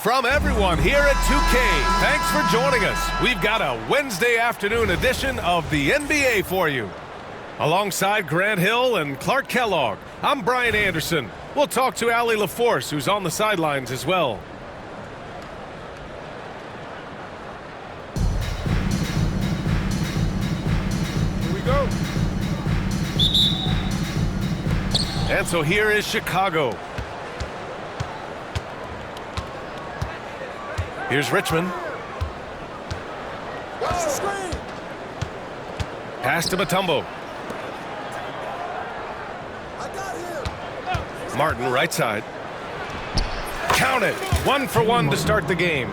from everyone here at 2K. Thanks for joining us. We've got a Wednesday afternoon edition of the NBA for you. Alongside Grant Hill and Clark Kellogg, I'm Brian Anderson. We'll talk to Allie LaForce, who's on the sidelines as well. Here we go. And so here is Chicago. Here's Richmond. Pass to Mutombo. Martin, right side. Count it. 1 for 1 to start the game.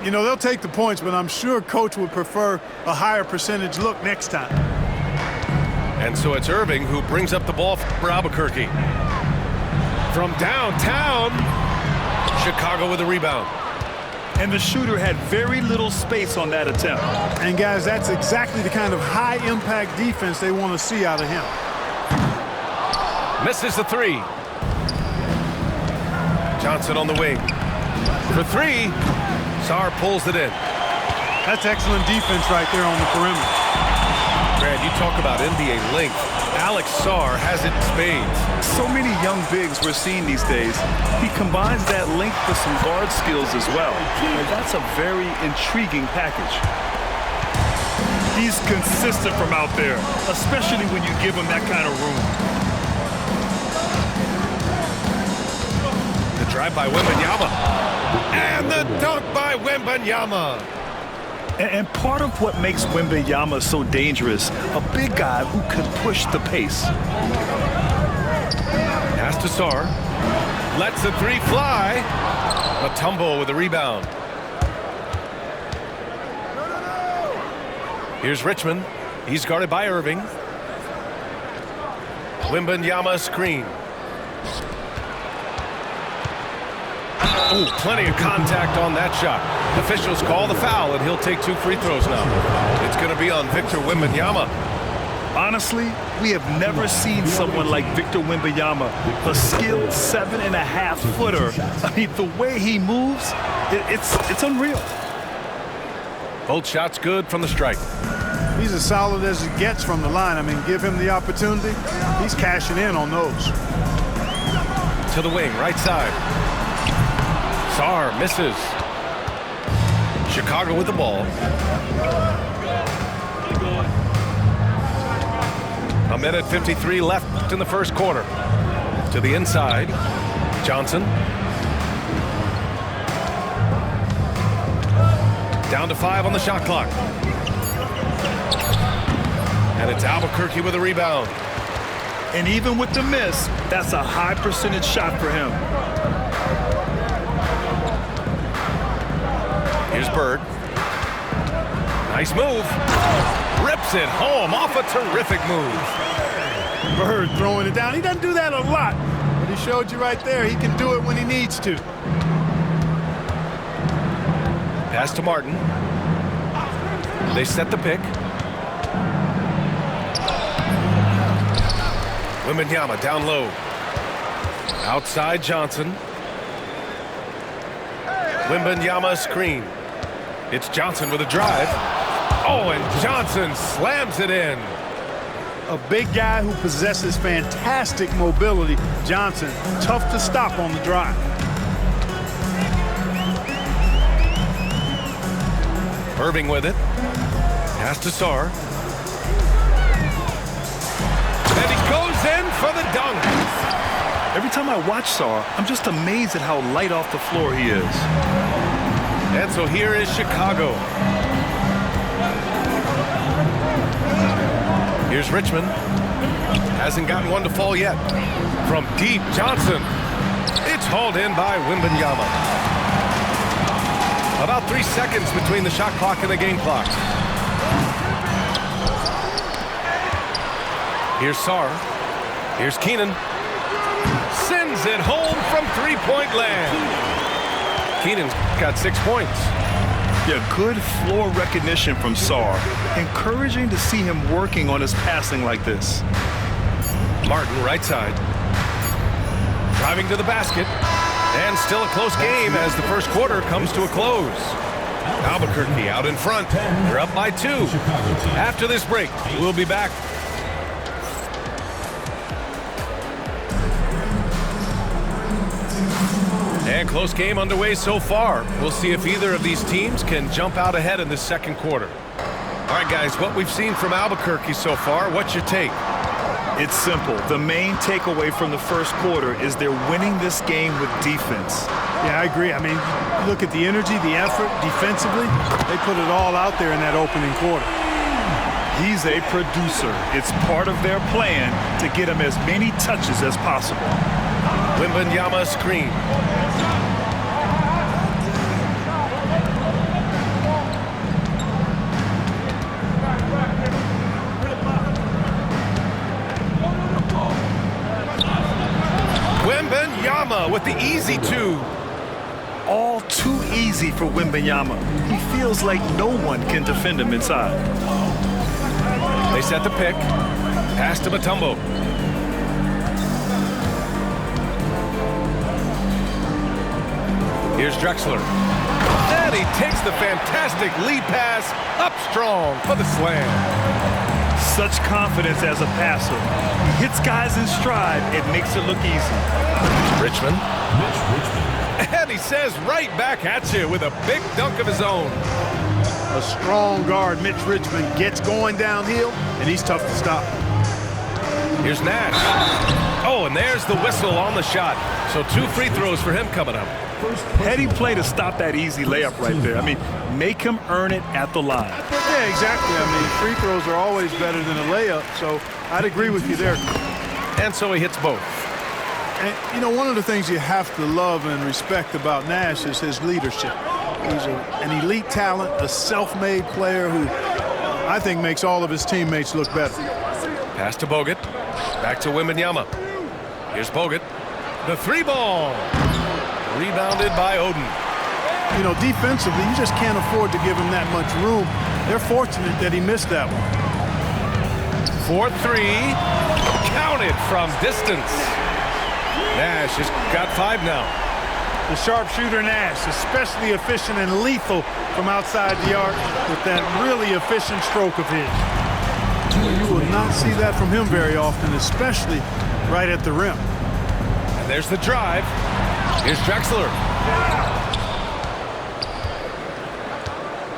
You know, they'll take the points, but I'm sure coach would prefer a higher percentage look next time. And so it's Irving who brings up the ball for Albuquerque. From downtown, Chicago with a rebound. And the shooter had very little space on that attempt. And guys, that's exactly the kind of high-impact defense they want to see out of him. Misses the three. Johnson on the wing. For three, Sarr pulls it in. That's excellent defense right there on the perimeter. Brad, you talk about NBA length. Alex Sarr has it in spades. So many young bigs we're seeing these days. He combines that length with some guard skills as well. And that's a very intriguing package. He's consistent from out there, especially when you give him that kind of room. The drive by Wembanyama. And the dunk by Wembanyama. And part of what makes Wembanyama so dangerous, a big guy who can push the pace. Pass to Sarr. Lets the three fly. Mutombo with a rebound. Here's Richmond. He's guarded by Irving. Wembanyama screen. Oh, plenty of contact on that shot. Officials call the foul, and he'll take 2 free throws now. It's going to be on Victor Wembanyama. Honestly, we have never seen someone like Victor Wembanyama, a skilled 7.5-footer. I mean, the way he moves, it's unreal. Both shots good from the stripe. He's as solid as he gets from the line. I mean, give him the opportunity. He's cashing in on those. To the wing, right side. Sarr misses. Chicago with the ball. A minute 53 left in the first quarter. To the inside. Johnson. Down to 5 on the shot clock. And it's Albuquerque with a rebound. And even with the miss, that's a high percentage shot for him. Here's Bird. Nice move. Rips it home off a terrific move. Bird throwing it down. He doesn't do that a lot, but he showed you right there he can do it when he needs to. Pass to Martin. They set the pick. Wembanyama down low. Outside Johnson. Wembanyama screen. It's Johnson with a drive. Oh, and Johnson slams it in. A big guy who possesses fantastic mobility. Johnson, tough to stop on the drive. Irving with it. Pass to Sarr. And he goes in for the dunk. Every time I watch Sarr, I'm just amazed at how light off the floor he is. And so here is Chicago. Here's Richmond. Hasn't gotten one to fall yet. From deep, Johnson. It's hauled in by Wembanyama. About 3 seconds between the shot clock and the game clock. Here's Sarr. Here's Keenan. Sends it home from three-point land. Keenan's got 6 points. Yeah, good floor recognition from Sarr. Encouraging to see him working on his passing like this. Martin, right side. Driving to the basket. And still a close game as the first quarter comes to a close. Albuquerque out in front. They're up by 2. After this break, we'll be back. And close game underway so far. We'll see if either of these teams can jump out ahead in this second quarter. All right, guys, what we've seen from Albuquerque so far, what's your take? It's simple. The main takeaway from the first quarter is they're winning this game with defense. Yeah, I agree. I mean, look at the energy, the effort defensively. They put it all out there in that opening quarter. He's a producer. It's part of their plan to get him as many touches as possible. Wembanyama screen. Wembanyama with the easy 2. All too easy for Wembanyama. He feels like no one can defend him inside. They set the pick. Pass to Mutombo. Here's Drexler. And he takes the fantastic lead pass up strong for the slam. Such confidence as a passer. He hits guys in stride. It makes it look easy. Richmond. And he says right back at you with a big dunk of his own. A strong guard, Mitch Richmond, gets going downhill, and he's tough to stop. Here's Nash. Oh, and there's the whistle on the shot. So 2 free throws for him coming up. Heady play to stop that easy layup right there. I mean, make him earn it at the line. Yeah, exactly. I mean, free throws are always better than a layup, so I'd agree with you there. And so he hits both. And, you know, one of the things you have to love and respect about Nash is his leadership. He's an elite talent, a self-made player who I think makes all of his teammates look better. Pass to Bogut. Back to Wembanyama. Here's Bogut. The 3-ball. Rebounded by Oden. You know, defensively, you just can't afford to give him that much room. They're fortunate that he missed that one. 4-3. Counted from distance. Nash has got 5 now. The sharpshooter Nash, especially efficient and lethal from outside the arc with that really efficient stroke of his. You will not see that from him very often, especially right at the rim. And there's the drive. Here's Drexler.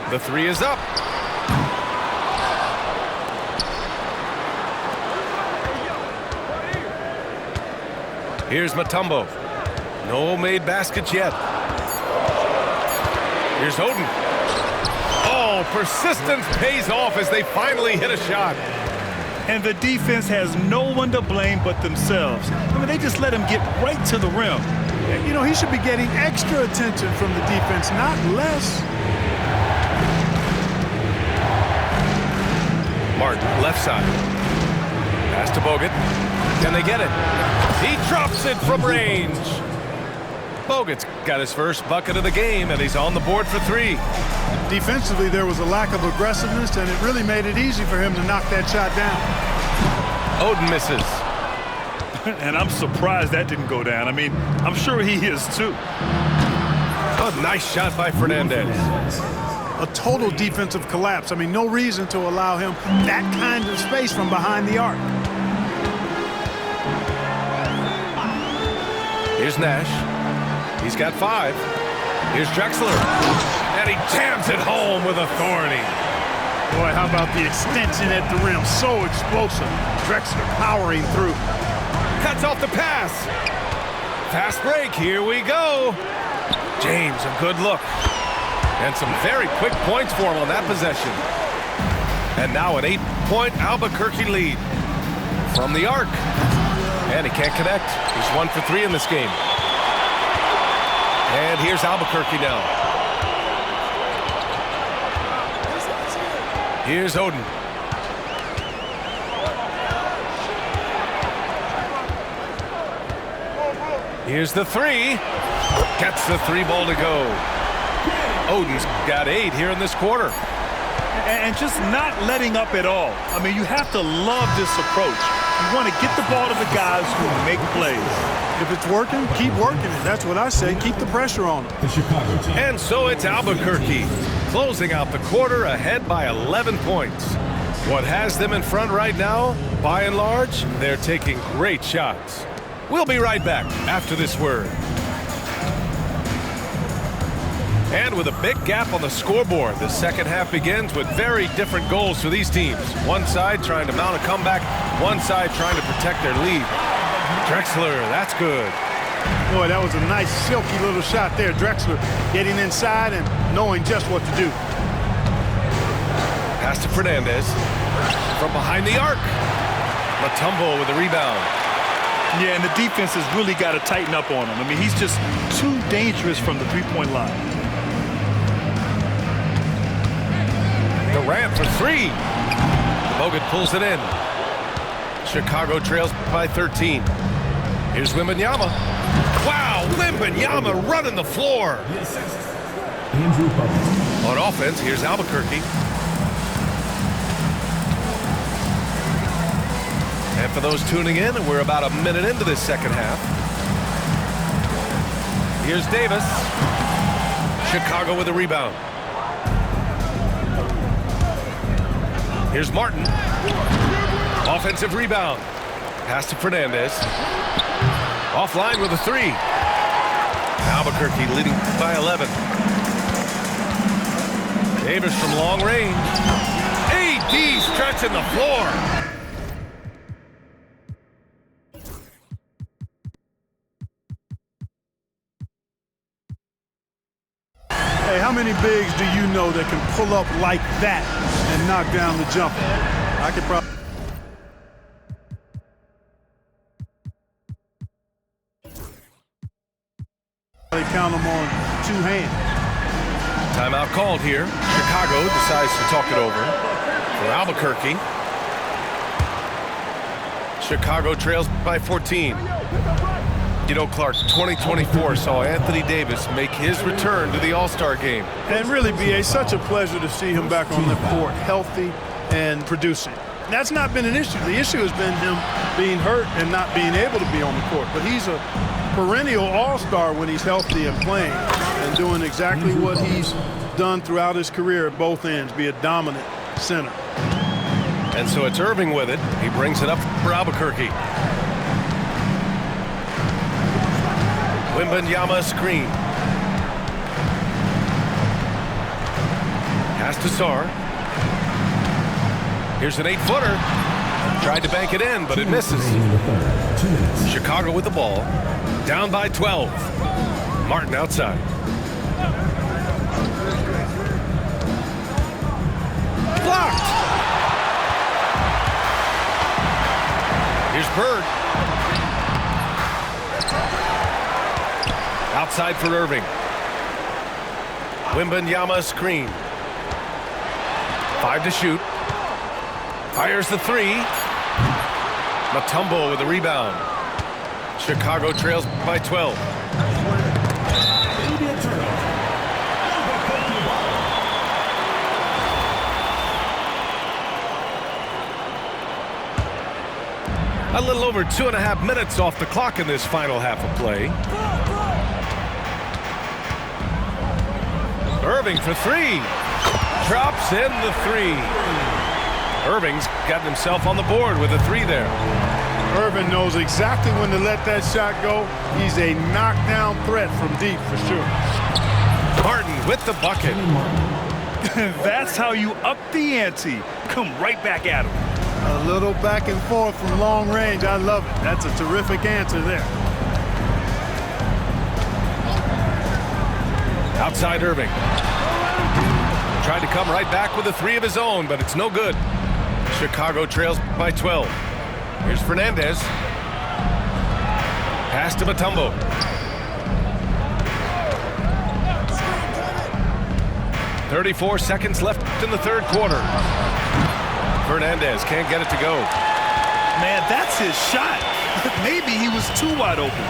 The 3 is up. Here's Mutombo. No made baskets yet. Here's Oden. Oh, persistence pays off as they finally hit a shot. And the defense has no one to blame but themselves. I mean, they just let him get right to the rim. You know, he should be getting extra attention from the defense, not less. Martin, left side. Pass to Bogut. Can they get it? He drops it from range. Bogut's got his first bucket of the game, and he's on the board for 3. Defensively, there was a lack of aggressiveness, and it really made it easy for him to knock that shot down. Oden misses. And I'm surprised that didn't go down. I mean, I'm sure he is too. A nice shot by Fernandez. A total defensive collapse. I mean, no reason to allow him that kind of space from behind the arc. Here's Nash. He's got 5. Here's Drexler. And he jams it home with authority. Boy, how about the extension at the rim? So explosive. Drexler powering through. Cuts off the pass. Fast break. Here we go. James, a good look. And some very quick points for him on that possession. And now an 8-point Albuquerque lead. From the arc. And he can't connect. He's 1 for 3 in this game. And here's Albuquerque now. Here's Oden. Here's the 3. Gets the 3-ball to go. Oden's got 8 here in this quarter. And just not letting up at all. I mean, you have to love this approach. You want to get the ball to the guys who make plays. If it's working, keep working it. That's what I say. Keep the pressure on them. And so it's Albuquerque, closing out the quarter ahead by 11 points. What has them in front right now, by and large, they're taking great shots. We'll be right back after this word. And with a big gap on the scoreboard, the second half begins with very different goals for these teams. One side trying to mount a comeback, one side trying to protect their lead. Drexler, that's good. Boy, that was a nice, silky little shot there. Drexler getting inside and knowing just what to do. Pass to Fernandez. From behind the arc. Mutombo with a rebound. Yeah, and the defense has really got to tighten up on him. I mean, he's just too dangerous from the three-point line. Durant for three. Bogut pulls it in. Chicago trails by 13. Here's Wembanyama. Wow, Wembanyama running the floor. On offense, here's Albuquerque. And for those tuning in, we're about a minute into this second half. Here's Davis. Chicago with a rebound. Here's Martin. Offensive rebound. Pass to Fernandez. Offline with a three. Albuquerque leading by 11. Davis from long range. AD stretching the floor. Hey, how many bigs do you know that can pull up like that and knock down the jumper? I could probably count them on two hands. Timeout called here. Chicago decides to talk it over for Albuquerque. Chicago trails by 14. You know, Clark, 2024 saw Anthony Davis make his return to the All-Star game. And really, B.A., such a pleasure to see him back on the court, healthy and producing. That's not been an issue. The issue has been him being hurt and not being able to be on the court. But he's a perennial all-star when he's healthy and playing and doing exactly what he's done throughout his career at both ends, be a dominant center. And so it's Irving with it. He brings it up for Albuquerque. Wembanyama screen. Pass to Sarr. Here's an 8-footer. Tried to bank it in, but it misses. Chicago with the ball. Down by 12. Martin outside. Blocked. Here's Bird. Outside for Irving. Wembanyama screen. 5 to shoot. Fires the three. Mutombo with a rebound. Chicago trails by 12. A little over 2.5 minutes off the clock in this final half of play. Irving for three. Drops in the three. Irving's gotten himself on the board with a three there. Irving knows exactly when to let that shot go. He's a knockdown threat from deep for sure. Martin with the bucket. That's how you up the ante. Come right back at him. A little back and forth from long range. I love it. That's a terrific answer there. Outside Irving. Tried to come right back with a three of his own, but it's no good. Chicago trails by 12. Here's Fernandez. Pass to Mutombo. .34 seconds left in the third quarter. Fernandez can't get it to go. Man, that's his shot. Maybe he was too wide open.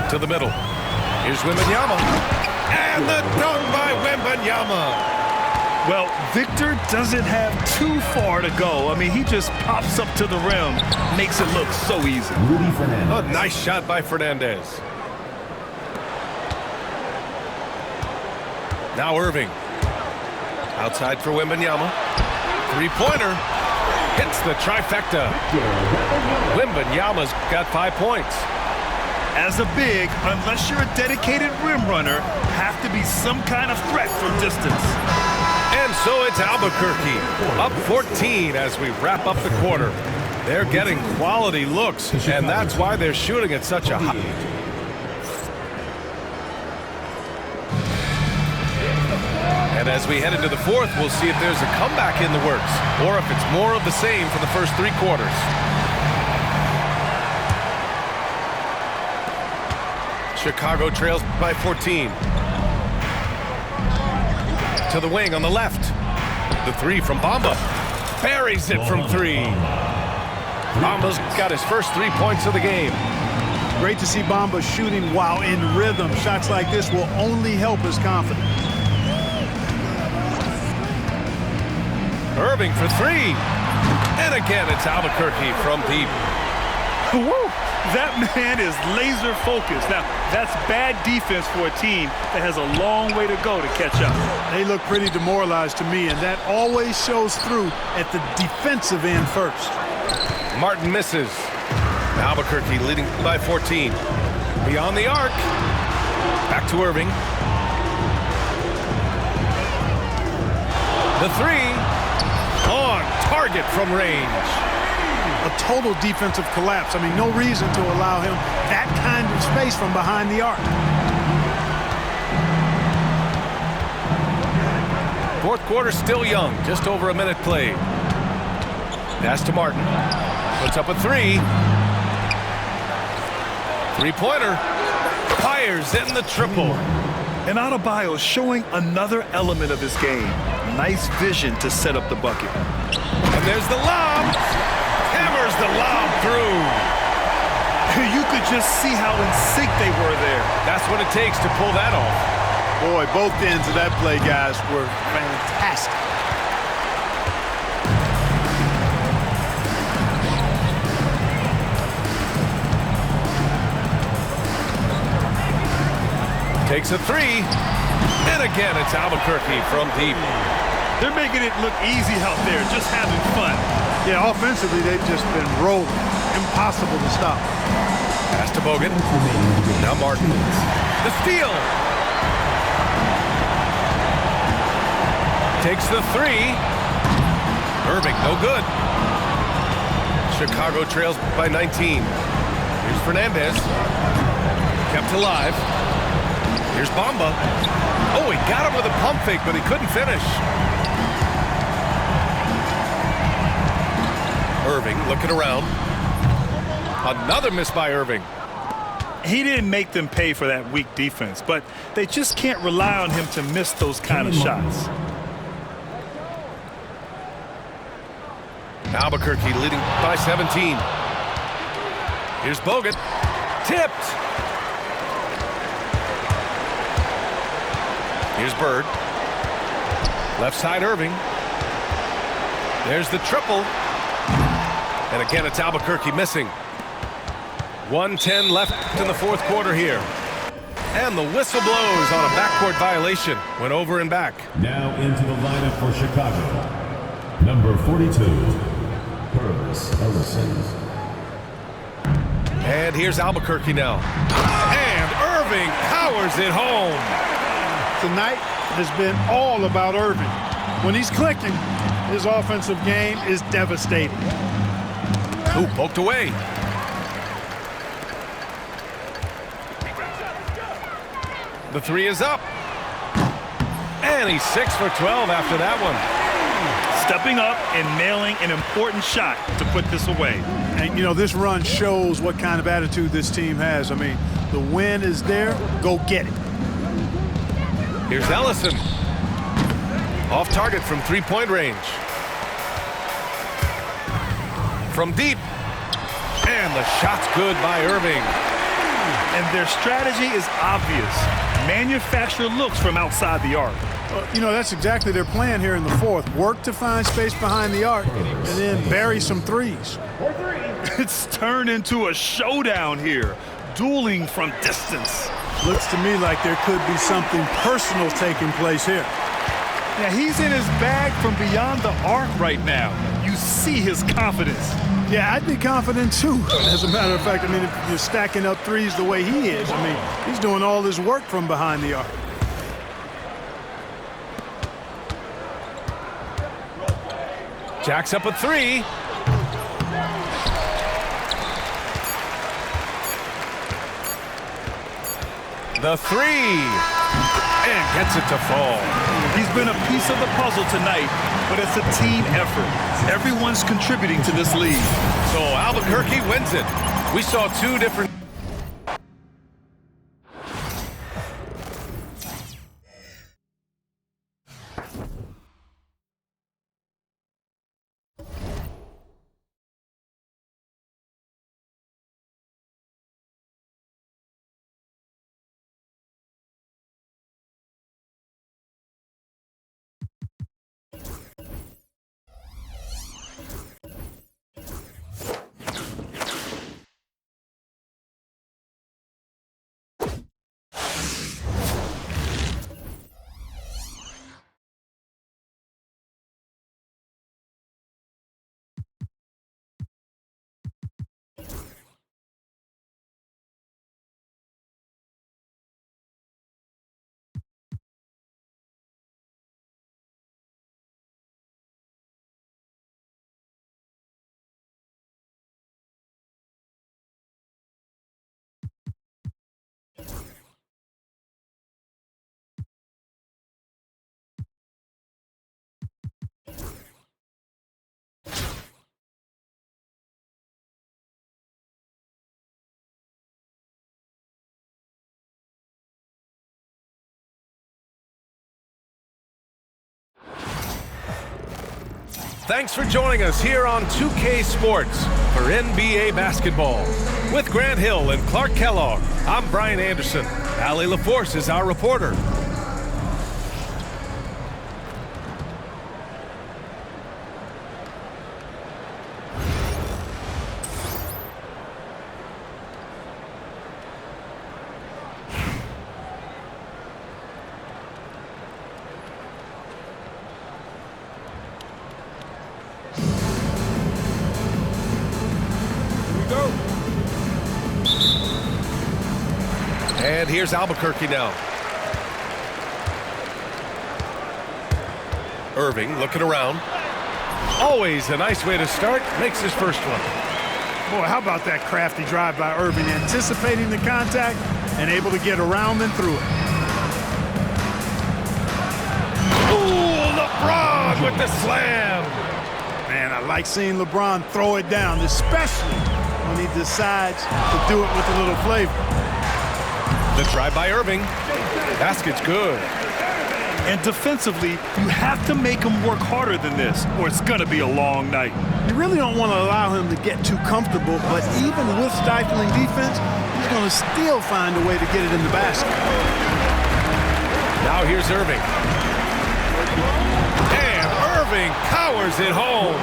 To the middle. Here's Wembanyama. And the dunk by Wembanyama. Well, Victor doesn't have too far to go. I mean, he just pops up to the rim, makes it look so easy. A nice shot by Fernandez. Now Irving. Outside for Wembanyama. Three-pointer. Hits the trifecta. Wembanyama's got 5 points. As a big, unless you're a dedicated rim runner, have to be some kind of threat from distance. And so it's Albuquerque, up 14 as we wrap up the quarter. They're getting quality looks, and that's why they're shooting at such a high. And as we head into the fourth, we'll see if there's a comeback in the works, or if it's more of the same for the first 3 quarters. Chicago trails by 14. To the wing on the left. The three from Bamba. Buries it from 3. Bamba's got his first 3 points of the game. Great to see Bamba shooting while in rhythm. Shots like this will only help his confidence. Irving for 3. And again, it's Albuquerque from deep. Woo! That man is laser focused. Now, that's bad defense for a team that has a long way to go to catch up. They look pretty demoralized to me, and that always shows through at the defensive end first. Martin misses. Albuquerque leading by 14. Beyond the arc. Back to Irving. The 3. On target from range. A total defensive collapse. I mean, no reason to allow him that kind of space from behind the arc. Fourth quarter still young, just over a minute played. Pass to Martin. Puts up a 3. Three-pointer. Fires in the triple. And Adebayo showing another element of his game. Nice vision to set up the bucket. And there's the lob. Hammers the lob through. You could just see how in sync they were there. That's what it takes to pull that off. Boy, both ends of that play, guys, were fantastic. Takes a 3. And again, it's Albuquerque from deep. They're making it look easy out there, just having fun. Yeah, offensively, they've just been rolling. Impossible to stop. Pass to Bogut. Now Martin. The steal. Takes the 3. Irving, no good. Chicago trails by 19. Here's Fernandez. Kept alive. Here's Bamba. Oh, he got him with a pump fake, but he couldn't finish. Irving looking around. Another miss by Irving. He didn't make them pay for that weak defense, but they just can't rely on him to miss those kind of shots. Albuquerque leading by 17. Here's Bogut. Tipped. Here's Bird. Left side Irving. There's the triple. And again, it's Albuquerque missing. 1:10 left in the fourth quarter here. And the whistle blows on a backcourt violation. Went over and back. Now into the lineup for Chicago. Number 42, Pervis Ellison. And here's Albuquerque now. And Irving powers it home. Tonight has been all about Irving. When he's clicking, his offensive game is devastating. Ooh, poked away. The 3 is up. And he's 6 for 12 after that one. Stepping up and nailing an important shot to put this away. And, you know, this run shows what kind of attitude this team has. I mean, the win is there. Go get it. Here's Ellison. Off target from three-point range. From deep. And the shot's good by Irving. And their strategy is obvious. Manufacture looks from outside the arc. You know, that's exactly their plan here in the fourth. Work to find space behind the arc and then bury some threes. It's turned into a showdown here. Dueling from distance. Looks to me like there could be something personal taking place here. Yeah, he's in his bag from beyond the arc right now. You see his confidence. Yeah, I'd be confident too. As a matter of fact, I mean, if you're stacking up threes the way he is, I mean, he's doing all his work from behind the arc. Jacks up a three. The three. And gets it to fall. He's been a piece of the puzzle tonight, but it's a team effort. Everyone's contributing to this lead. So Albuquerque wins it. We saw two different... Thanks for joining us here on 2K Sports for NBA basketball. With Grant Hill and Clark Kellogg, I'm Brian Anderson. Allie LaForce is our reporter. And here's Albuquerque now. Irving looking around. Always a nice way to start. Makes his first one. Boy, how about that crafty drive by Irving, anticipating the contact and able to get around and through it. Ooh, LeBron with the slam. Man, I like seeing LeBron throw it down, especially when he decides to do it with a little flavor. The drive by Irving. Basket's good. And defensively, you have to make him work harder than this, or it's going to be a long night. You really don't want to allow him to get too comfortable, but even with stifling defense, he's going to still find a way to get it in the basket. Now here's Irving. And Irving powers it home.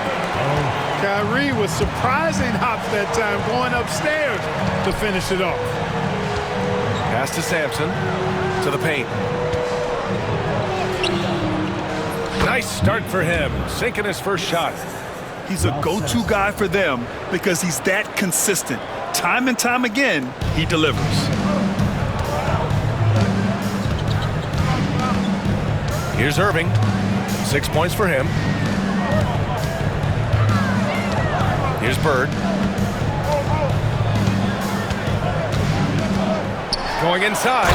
Kyrie was surprising hops that time, going upstairs to finish it off. Pass to Sampson, to the paint. Nice start for him, sinking his first shot. He's a go-to guy for them because he's that consistent. Time and time again, he delivers. Here's Irving. 6 points for him. Here's Bird. Going inside.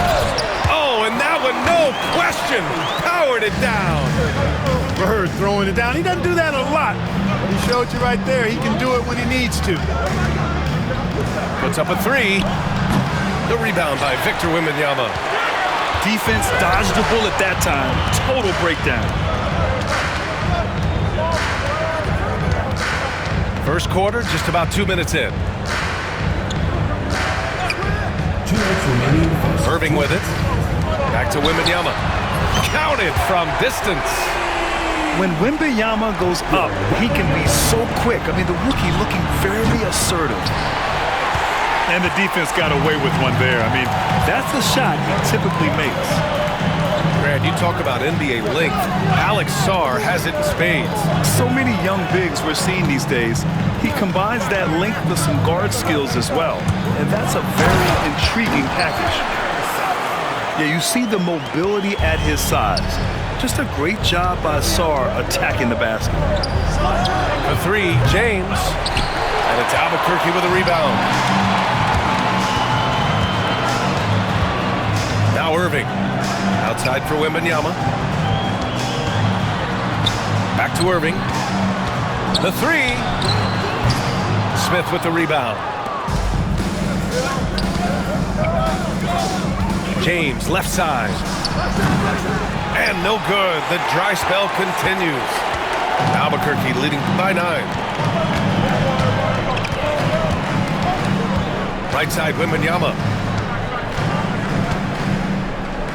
Oh, and that one, no question, powered it down. Bird throwing it down. He doesn't do that a lot. He showed you right there. He can do it when he needs to. Puts up a three. The rebound by Victor Wembanyama. Defense dodged a bullet that time. Total breakdown. First quarter, just about 2 minutes in. Irving with it. Back to Wembanyama. Counted from distance. When Wembanyama goes up, he can be so quick. I mean, the rookie looking very assertive. And the defense got away with one there. I mean, that's the shot he typically makes. Grant, you talk about NBA length. Alex Sarr has it in spades. So many young bigs we're seeing these days. He combines that length with some guard skills as well. And that's a very intriguing package. Yeah, you see the mobility at his size. Just a great job by Sarr attacking the basket. For three, James. And it's Albuquerque with a rebound. Now Irving. Outside for Wembanyama. Back to Irving. The three. Smith with the rebound. James, left side. And no good. The dry spell continues. Albuquerque leading by 9. Right side, Wembanyama.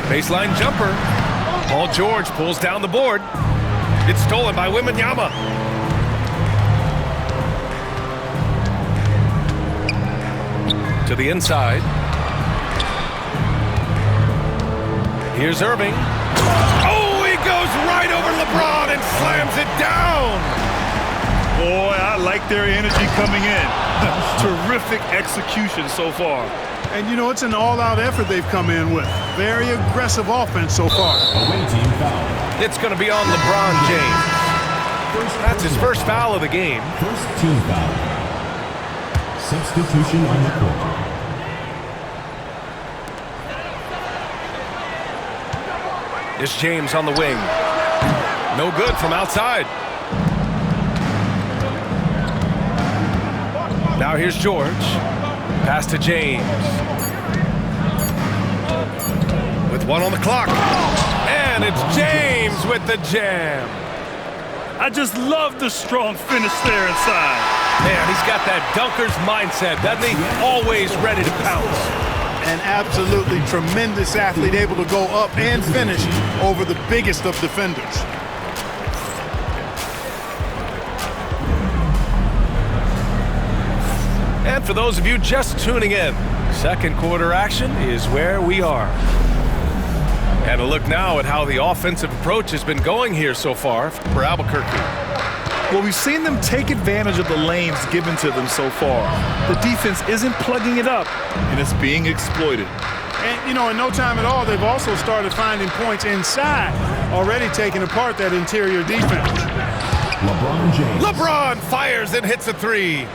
Baseline jumper. Paul George pulls down the board. It's stolen by Wembanyama. To the inside. Here's Irving. Oh, he goes right over LeBron and slams it down. Boy, I like their energy coming in. Terrific execution so far. And, you know, it's an all-out effort they've come in with. Very aggressive offense so far. Away team foul. It's going to be on LeBron James. That's his first foul of the game. First team foul. Substitution on the court. It's James on the wing. No good from outside. Now here's George. Pass to James. With 1 on the clock. And it's James with the jam. I just love the strong finish there inside. Man, he's got that dunker's mindset, doesn't he? Always ready to pounce. An absolutely tremendous athlete, able to go up and finish over the biggest of defenders. And for those of you just tuning in, second quarter action is where we are. And a look now at how the offensive approach has been going here so far for Albuquerque. Well, we've seen them take advantage of the lanes given to them so far. The defense isn't plugging it up, and it's being exploited. And, you know, in no time at all, they've also started finding points inside, already taking apart that interior defense. LeBron James. LeBron fires and hits a three.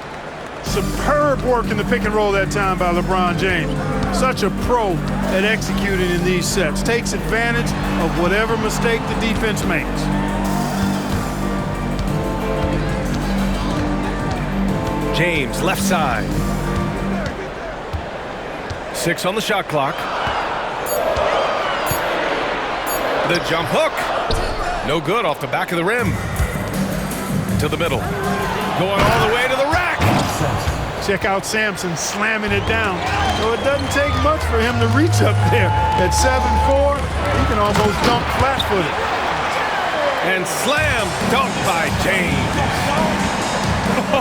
Superb work in the pick and roll that time by LeBron James. Such a pro at executing in these sets. Takes advantage of whatever mistake the defense makes. James, left side. 6 on the shot clock. The jump hook. No good off the back of the rim. To the middle. Going all the way to the rack. Check out Sampson slamming it down. So it doesn't take much for him to reach up there. At 7'4", he can almost dunk flat-footed. And slam dunk by James.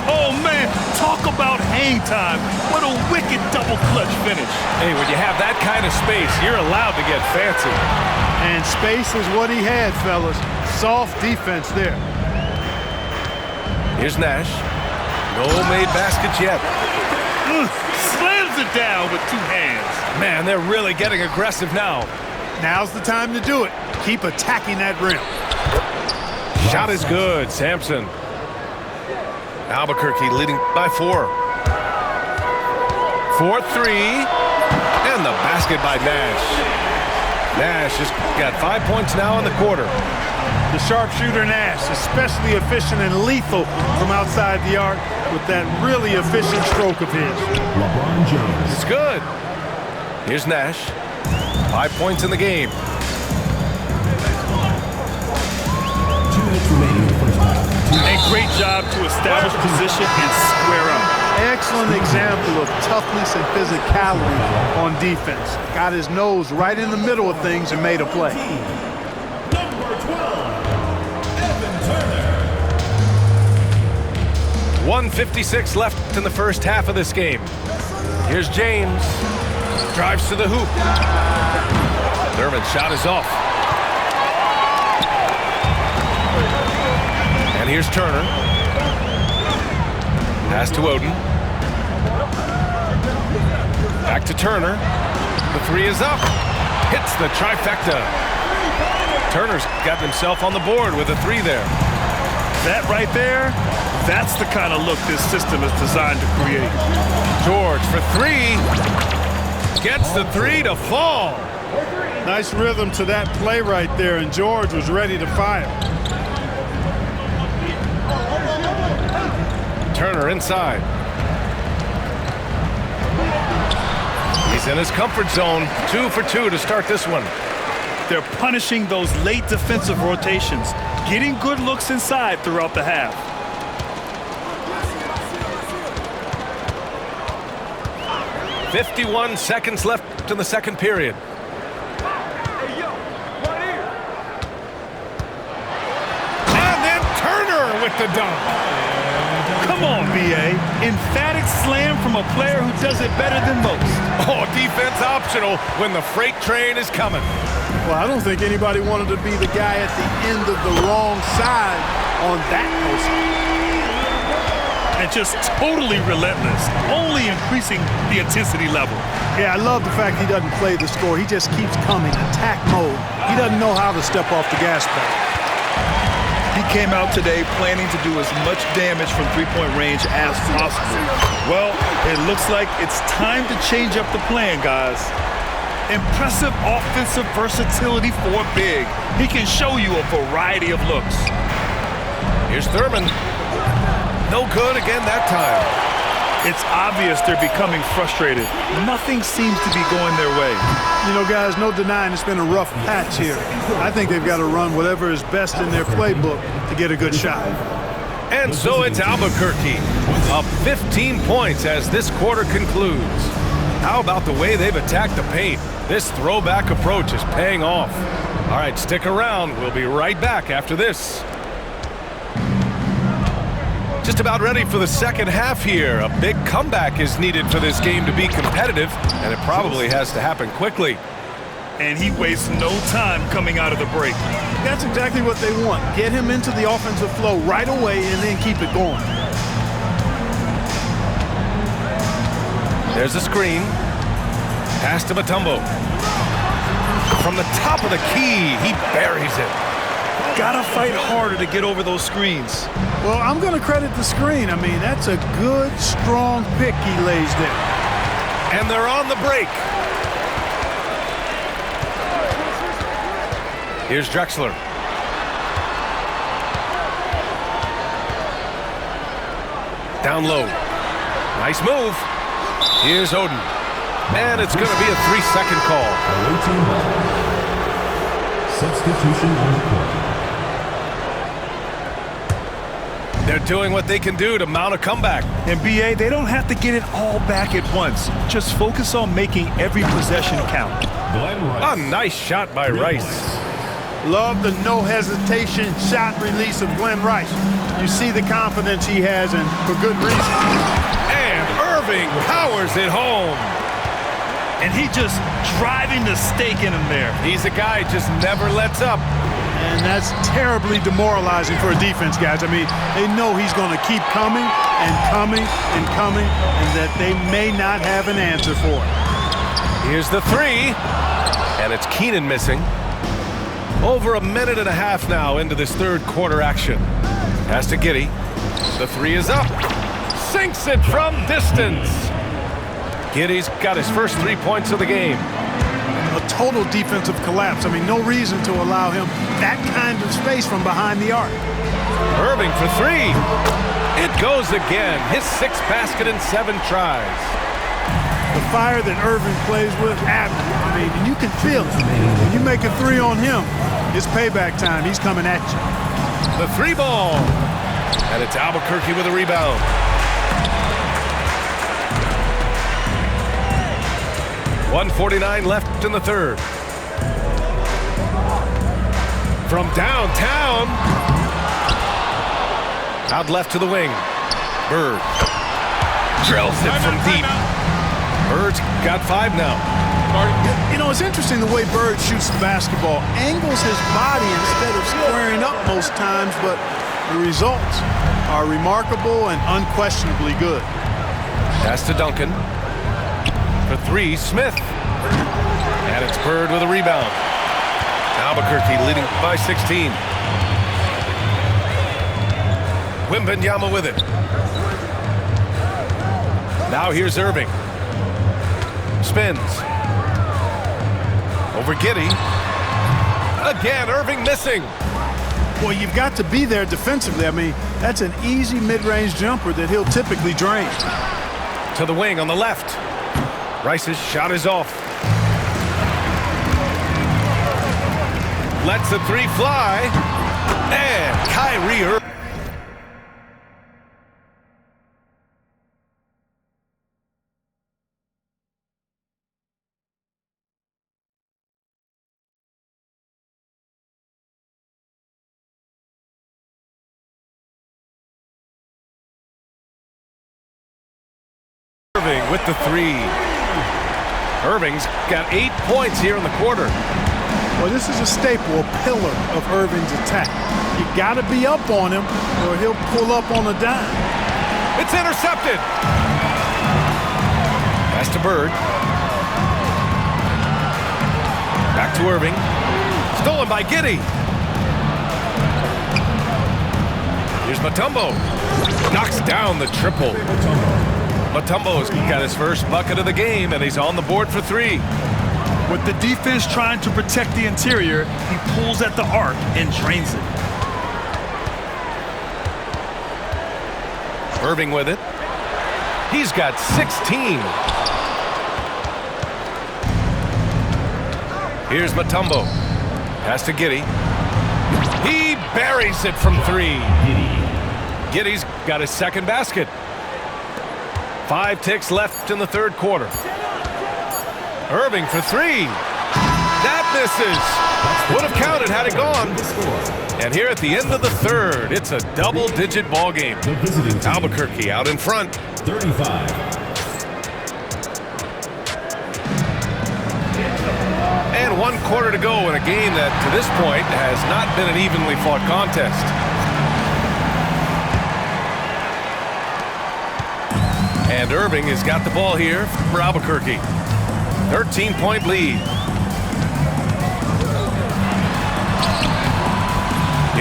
Oh, man, talk about hang time. What a wicked double clutch finish. Hey, when you have that kind of space, you're allowed to get fancy. And space is what he had, fellas. Soft defense there. Here's Nash. No made baskets yet. Slams it down with 2 hands. Man, they're really getting aggressive now. Now's the time to do it. Keep attacking that rim. Shot is good, Sampson. Albuquerque leading by 4. 4-3. And the basket by Nash. Nash has got 5 points now in the quarter. The sharpshooter Nash, especially efficient and lethal from outside the arc with that really efficient stroke of his. LeBron James. It's good. Here's Nash. 5 points in the game. 2 minutes remaining in the first half. A great job to establish position and square up. Excellent example of toughness and physicality on defense. Got his nose right in the middle of things and made a play. Evan Turner. 1:56 left in the first half of this game. Here's James. Drives to the hoop. Thurman's shot is off. And here's Turner. Pass to Oden. Back to Turner. The three is up. Hits the trifecta. Turner's got himself on the board with a three there. That right there, that's the kind of look this system is designed to create. George for three. Gets the three to fall. Nice rhythm to that play right there, and George was ready to fire. Turner inside. He's in his comfort zone. 2 for 2 to start this one. They're punishing those late defensive rotations, getting good looks inside throughout the half. "51 seconds left in the second period. And then Turner with the dunk. Come on, B.A. Emphatic slam from a player who does it better than most. Oh, defense optional when the freight train is coming. Well, I don't think anybody wanted to be the guy at the end of the wrong side on that post. And just totally relentless, only increasing the intensity level. Yeah, I love the fact he doesn't play the score. He just keeps coming, attack mode. He doesn't know how to step off the gas pedal. He came out today planning to do as much damage from three-point range as possible. Well, it looks like it's time to change up the plan, guys. Impressive offensive versatility for a big. He can show you a variety of looks. Here's Thurman. No good again that time. It's obvious they're becoming frustrated. Nothing seems to be going their way. You know, guys, no denying it's been a rough patch here. I think they've got to run whatever is best in their playbook to get a good shot. And so it's Albuquerque, up 15 points as this quarter concludes. How about the way they've attacked the paint? This throwback approach is paying off. All right, stick around. We'll be right back after this. Just about ready for the second half here. A big comeback is needed for this game to be competitive, and it probably has to happen quickly. And he wastes no time coming out of the break. That's exactly what they want. Get him into the offensive flow right away and then keep it going. There's a screen. Pass to Mutombo. From the top of the key, he buries it. Gotta fight harder to get over those screens. Well, I'm going to credit the screen. I mean, that's a good, strong pick he lays there. And they're on the break. Here's Drexler. Down low. Nice move. Here's Oden. And it's going to be a 3-second call. Substitution on the court. They're doing what they can do to mount a comeback. And B.A., they don't have to get it all back at once. Just focus on making every possession count. A nice shot by Rice. Love the no hesitation shot release of Glenn Rice. You see the confidence he has, and for good reason. And Irving powers it home. And he just driving the stake in him there. He's a guy who just never lets up. And that's terribly demoralizing for a defense, guys. I mean, they know he's going to keep coming and coming and coming, and that they may not have an answer for it. Here's the three. And it's Keenan missing. Over a minute and a half now into this third quarter action. Pass to Giddey. The three is up. Sinks it from distance. Giddey's got his first 3 points of the game. A total defensive collapse. I mean, no reason to allow him that kind of space from behind the arc. Irving for three. It goes again. His 6th basket in 7 tries. The fire that Irving plays with, I mean, you can feel it. When you make a three on him, it's payback time. He's coming at you. The three ball. And it's Albuquerque with a rebound. .149 left in the third. from downtown. Out left to the wing. Bird drills it from deep. Bird's got 5 now. You know, it's interesting the way Bird shoots the basketball. Angles his body instead of squaring up most times, but the results are remarkable and unquestionably good. Pass to Duncan. For 3, Smith. And it's Bird with a rebound. Albuquerque leading by 16. Wembanyama with it. Now here's Irving. Spins. Over Giddey. Again, Irving missing. Well, you've got to be there defensively. I mean, that's an easy mid-range jumper that he'll typically drain. To the wing on the left. Rice's shot is off. Lets the 3 fly. And Kyrie Irving. With the 3. Irving's got 8 points here in the quarter. Well, this is a staple, a pillar of Irving's attack. You got to be up on him or he'll pull up on a dime. It's intercepted. Pass to Bird. Back to Irving. Stolen by Giddey. Here's Mutombo. Knocks down the triple. Mutombo's got his first bucket of the game, and he's on the board for 3. With the defense trying to protect the interior, he pulls at the arc and drains it. Irving with it. He's got 16. Here's Mutombo. Pass to Giddey. He buries it from 3. Giddey's got his second basket. 5 ticks left in the third quarter. Irving for 3. That misses. Would have counted had it gone. And here at the end of the third, it's a double-digit ball game. Albuquerque out in front. 35. And 1 quarter to go in a game that, to this point, has not been an evenly fought contest. And Irving has got the ball here for Albuquerque. 13-point lead.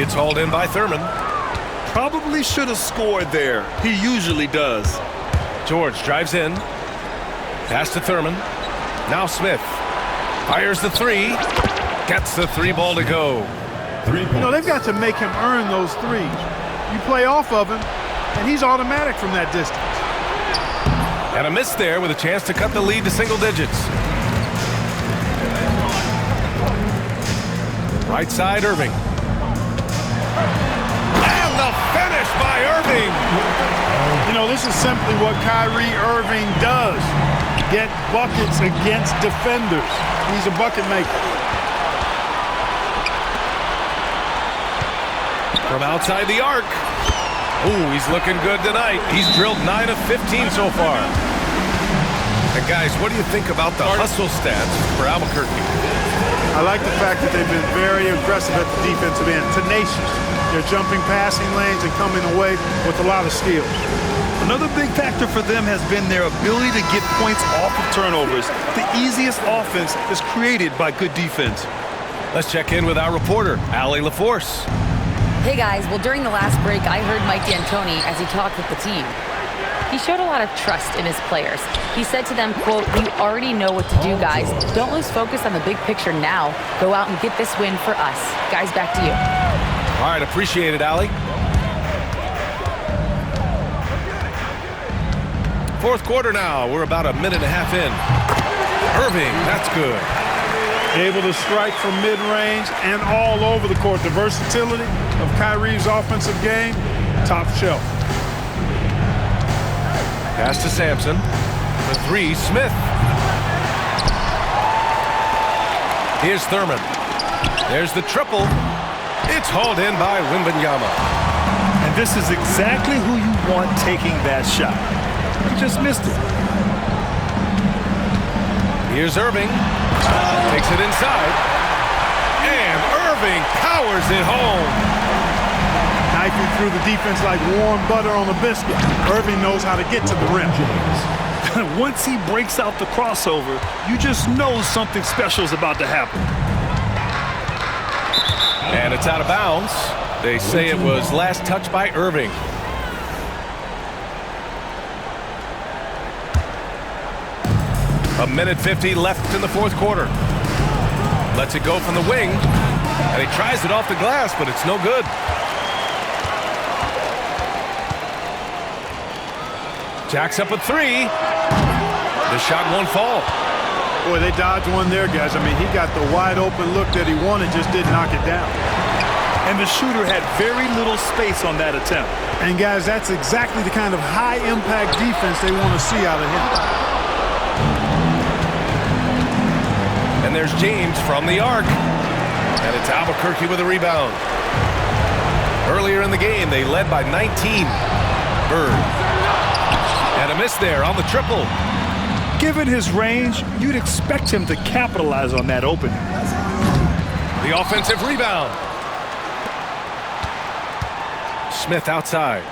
It's hauled in by Thurman. Probably should have scored there. He usually does. George drives in. Pass to Thurman. Now Smith. Fires the 3. Gets the 3 ball to go. 3 You know, they've got to make him earn those 3s. You play off of him, and he's automatic from that distance. And a miss there with a chance to cut the lead to single digits. Right side, Irving. And the finish by Irving. You know, this is simply what Kyrie Irving does. Get buckets against defenders. He's a bucket maker. From outside the arc. Ooh, he's looking good tonight. He's drilled 9 of 15 so far. And guys, what do you think about the hustle stats for Albuquerque? I like the fact that they've been very aggressive at the defensive end, tenacious. They're jumping passing lanes and coming away with a lot of steals. Another big factor for them has been their ability to get points off of turnovers. The easiest offense is created by good defense. Let's check in with our reporter, Allie LaForce. Hey guys, well during the last break, I heard Mike D'Antoni as he talked with the team. He showed a lot of trust in his players. He said to them, quote, "You already know what to do, guys. Don't lose focus on the big picture now. Go out and get this win for us." Guys, back to you. All right, appreciate it, Allie. Fourth quarter now. We're about a minute and a half in. Irving, that's good. Able to strike from mid-range and all over the court. The versatility of Kyrie's offensive game, top shelf. Pass to Sampson. For 3, Smith. Here's Thurman. There's the triple. It's hauled in by Wembanyama. And this is exactly who you want taking that shot. He just missed it. Here's Irving. Takes it inside. And Irving powers it home. Knifing through the defense like warm butter on a biscuit. Irving knows how to get to the rim. Once he breaks out the crossover, you just know something special is about to happen. And it's out of bounds. They say it was last touched by Irving. A minute 50 left in the fourth quarter. Lets it go from the wing. And he tries it off the glass, but it's no good. Jacks up a three. The shot won't fall. Boy, they dodged one there, guys. I mean, he got the wide open look that he wanted, just didn't knock it down. And the shooter had very little space on that attempt. And guys, that's exactly the kind of high impact defense they want to see out of him. And there's James from the arc. And it's Albuquerque with a rebound. Earlier in the game, they led by 19. Bird. And a miss there on the triple. Given his range, you'd expect him to capitalize on that opening. The offensive rebound. Smith outside.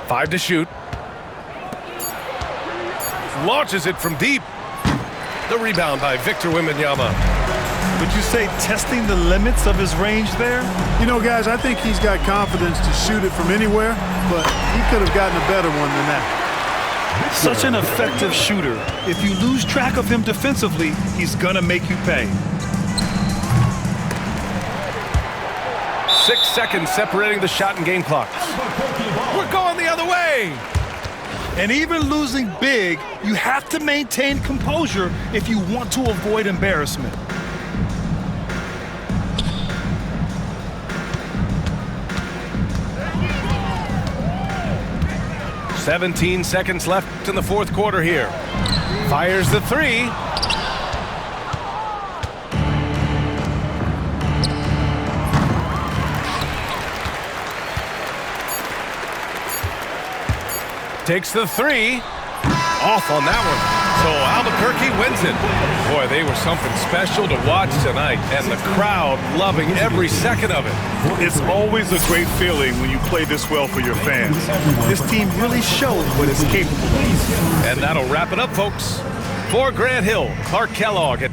5 to shoot. Launches it from deep. The rebound by Victor Wembanyama. Would you say testing the limits of his range there? You know, guys, I think he's got confidence to shoot it from anywhere, but he could have gotten a better one than that. Such an effective shooter. If you lose track of him defensively, he's gonna make you pay. 6 seconds separating the shot and game clocks. We're going the other way. And even losing big, you have to maintain composure if you want to avoid embarrassment. "17 seconds left in the fourth quarter here. Fires the three. Takes the three. Off on that one. So Albuquerque wins it. Boy, they were something special to watch tonight, and the crowd loving every second of it. It's always a great feeling when you play this well for your fans. This team really showed what it's capable of. And that'll wrap it up, folks. For Grant Hill, Clark Kellogg at